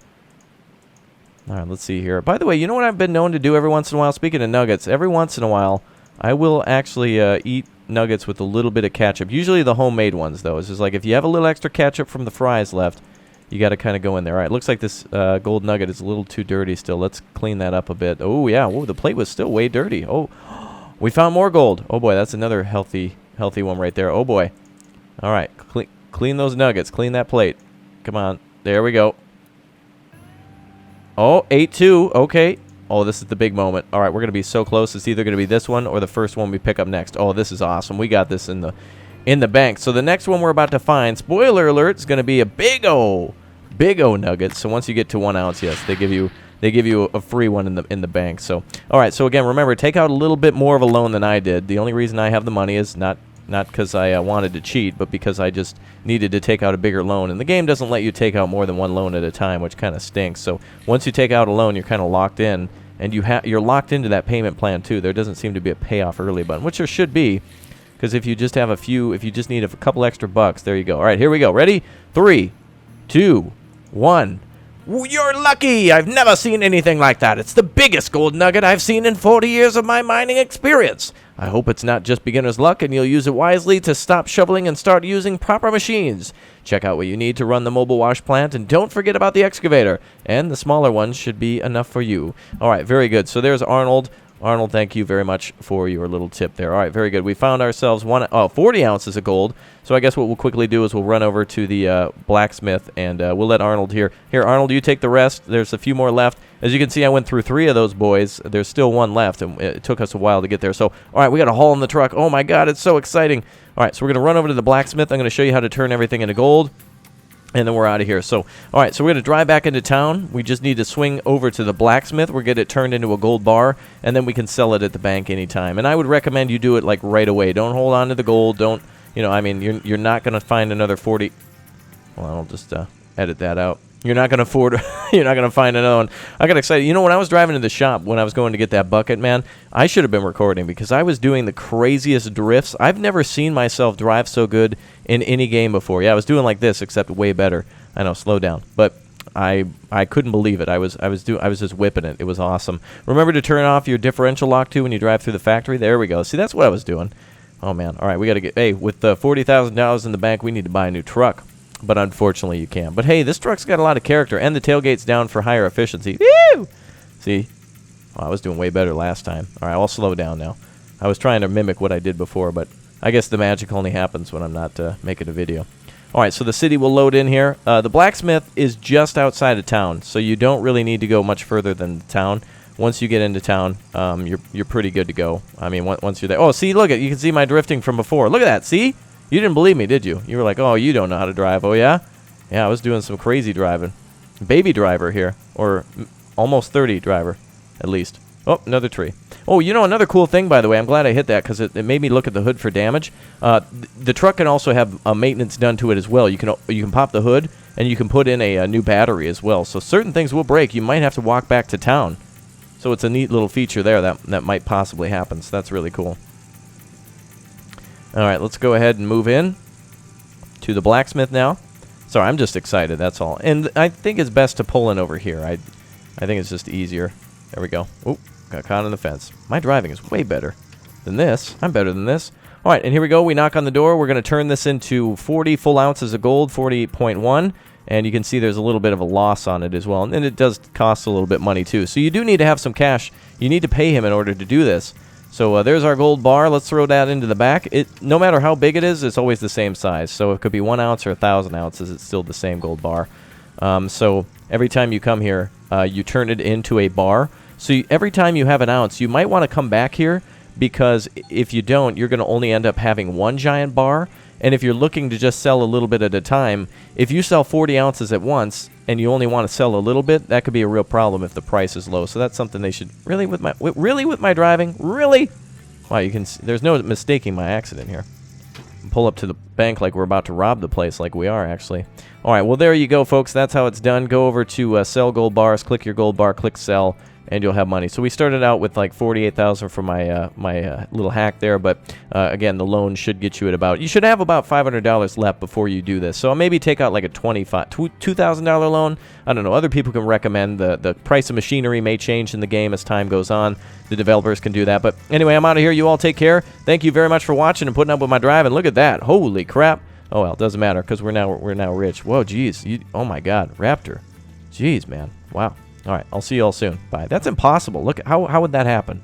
All right, let's see here. By the way, you know what I've been known to do every once in a while? Speaking of nuggets, every once in a while, I will actually eat nuggets with a little bit of ketchup. Usually the homemade ones, though. It's just like if you have a little extra ketchup from the fries left, you got to kind of go in there. All right, looks like this gold nugget is a little too dirty still. Let's clean that up a bit. Oh, yeah. Whoa, the plate was still way dirty. Oh, we found more gold. Oh, boy, that's another healthy one right there. Oh, boy. All right, clean those nuggets. Clean that plate. Come on. There we go. Oh, 8-2. Okay. Oh, this is the big moment. All right, we're going to be so close. It's either going to be this one or the first one we pick up next. Oh, this is awesome. We got this in the bank. So the next one we're about to find, spoiler alert, is going to be a big O nugget. So once you get to 1 ounce, yes, they give you a free one in the bank. So, all right. So again, remember, take out a little bit more of a loan than I did. The only reason I have the money is not because I wanted to cheat, but because I just needed to take out a bigger loan. And the game doesn't let you take out more than 1 loan at a time, which kind of stinks. So once you take out a loan, you're kind of locked in, and you're locked into that payment plan too. There doesn't seem to be a payoff early button, which there should be, because if you just have if you just need a couple extra bucks, there you go. All right, here we go. Ready? 3, 2, 1. You're lucky! I've never seen anything like that. It's the biggest gold nugget I've seen in 40 years of my mining experience. I hope it's not just beginner's luck and you'll use it wisely to stop shoveling and start using proper machines. Check out what you need to run the mobile wash plant, and don't forget about the excavator. And the smaller ones should be enough for you. All right, very good. So there's Arnold. Arnold, thank you very much for your little tip there. All right, very good. We found ourselves 40 ounces of gold. So I guess what we'll quickly do is we'll run over to the blacksmith, and we'll let Arnold here. Here, Arnold, you take the rest. There's a few more left. As you can see, I went through 3 of those boys. There's still 1 left, and it took us a while to get there. So, all right, we got a haul in the truck. Oh, my God, it's so exciting. All right, so we're going to run over to the blacksmith. I'm going to show you how to turn everything into gold. And then we're out of here. So, all right, so we're going to drive back into town. We just need to swing over to the blacksmith. We'll get it turned into a gold bar, and then we can sell it at the bank anytime. And I would recommend you do it, like, right away. Don't hold on to the gold. Don't, you know, I mean, you're not going to find another 40. Well, I'll just edit that out. You're not going to afford, you're not going to find another one. I got excited. You know, when I was driving to the shop, when I was going to get that bucket, man, I should have been recording because I was doing the craziest drifts. I've never seen myself drive so good in any game before. Yeah, I was doing like this, except way better. I know, slow down. But I couldn't believe it. I was just whipping it. It was awesome. Remember to turn off your differential lock too when you drive through the factory. There we go. See, that's what I was doing. Oh man. All right, we got to get. Hey, with $40,000 in the bank, we need to buy a new truck. But unfortunately, you can't. But hey, this truck's got a lot of character, and the tailgate's down for higher efficiency. Woo! See? Well, I was doing way better last time. All right, I'll slow down now. I was trying to mimic what I did before, but I guess the magic only happens when I'm not making a video. All right, so the city will load in here. The blacksmith is just outside of town, so you don't really need to go much further than the town. Once you get into town, you're pretty good to go. I mean, once you're there. Oh, see, look, you can see my drifting from before. Look at that, see? You didn't believe me, did you? You were like, oh, you don't know how to drive. Oh, yeah? Yeah, I was doing some crazy driving. Baby driver here, or almost 30 driver, at least. Oh, another tree. Oh, you know, another cool thing, by the way, I'm glad I hit that because it made me look at the hood for damage. The truck can also have maintenance done to it as well. You can pop the hood, and you can put in a new battery as well. So certain things will break. You might have to walk back to town. So it's a neat little feature there that might possibly happen. So that's really cool. All right, let's go ahead and move in to the blacksmith now. Sorry, I'm just excited, that's all. And I think it's best to pull in over here. I think it's just easier. There we go. Oop, got caught in the fence. My driving is way better than this. I'm better than this. All right, and here we go. We knock on the door. We're going to turn this into 40 full ounces of gold, 48.1. And you can see there's a little bit of a loss on it as well. And it does cost a little bit money, too. So you do need to have some cash. You need to pay him in order to do this. So there's our gold bar. Let's throw that into the back. No matter how big it is, it's always the same size. So it could be 1 ounce or 1,000 ounces. It's still the same gold bar. So every time you come here, you turn it into a bar. So every time you have an ounce, you might want to come back here because if you don't, you're going to only end up having 1 giant bar. And if you're looking to just sell a little bit at a time, if you sell 40 ounces at once and you only want to sell a little bit, that could be a real problem if the price is low. So that's something they should really with my driving, really. Wow, you can see, there's no mistaking my accident here. Pull up to the bank like we're about to rob the place, like we are actually. All right, well there you go, folks. That's how it's done. Go over to sell gold bars, click your gold bar, click sell, and you'll have money. So we started out with like 48,000 for my little hack there, but again, the loan should get you at about, you should have about $500 left before you do this. So maybe take out like a $2,000 loan. I don't know. Other people can recommend. The price of machinery may change in the game as time goes on. The developers can do that. But anyway, I'm out of here. You all take care. Thank you very much for watching and putting up with my drive. And look at that. Holy crap. Oh, well, it doesn't matter because we're now rich. Whoa, geez. Oh, my God. Raptor. Jeez, man. Wow. All right, I'll see you all soon. Bye. That's impossible. Look, how would that happen?